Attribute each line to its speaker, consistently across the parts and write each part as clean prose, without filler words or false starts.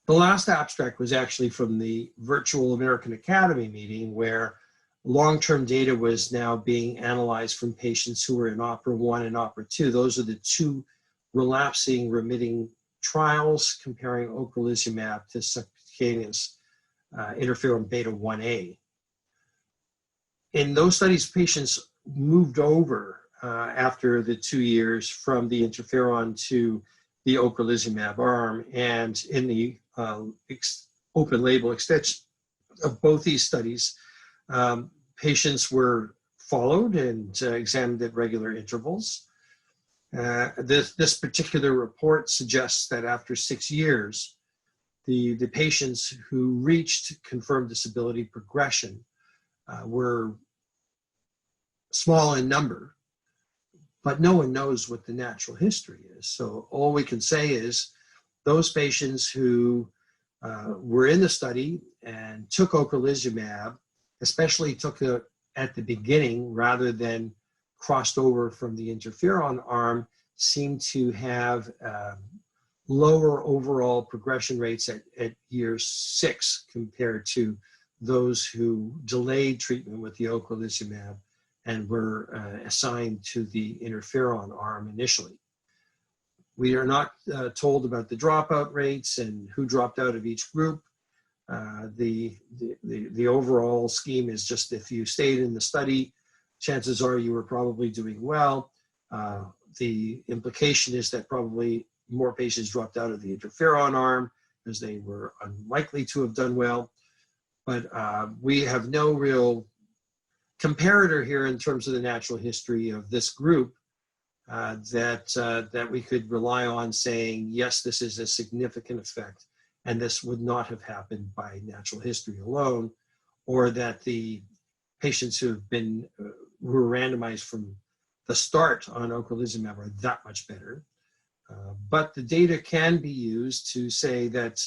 Speaker 1: The last abstract was actually from the virtual American Academy meeting, where long-term data was now being analyzed from patients who were in Opera 1 and Opera 2. Those are the two relapsing remitting trials comparing ocrelizumab to subcutaneous interferon beta 1A. In those studies, patients moved over after the 2 years from the interferon to the ocrelizumab arm, and in the open label extension of both these studies, patients were followed and examined at regular intervals. This particular report suggests that after 6 years, the patients who reached confirmed disability progression were small in number, but no one knows what the natural history is. So all we can say is those patients who were in the study and took ocrelizumab, especially took it at the beginning rather than crossed over from the interferon arm, seem to have lower overall progression rates at year 6 compared to those who delayed treatment with the ocrelizumab and were assigned to the interferon arm initially. We are not told about the dropout rates and who dropped out of each group. The overall scheme is just if you stayed in the study, chances are you were probably doing well. The implication is that probably more patients dropped out of the interferon arm as they were unlikely to have done well. But we have no real comparator here in terms of the natural history of this group that we could rely on saying, yes, this is a significant effect, and this would not have happened by natural history alone, or that the patients who were randomized from the start on ocrelizumab are that much better. But the data can be used to say that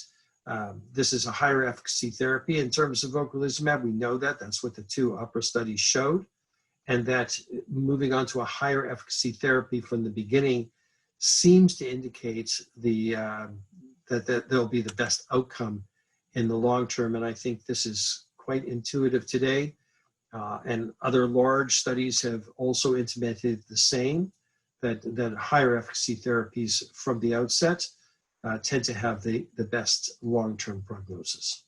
Speaker 1: this is a higher efficacy therapy. In terms of ocrelizumab, we know that. That's what the 2 upper studies showed. And that moving on to a higher efficacy therapy from the beginning seems to indicate that there'll be the best outcome in the long term. And I think this is quite intuitive today. And other large studies have also intimated the same, that higher efficacy therapies from the outset tend to have the best long-term prognosis.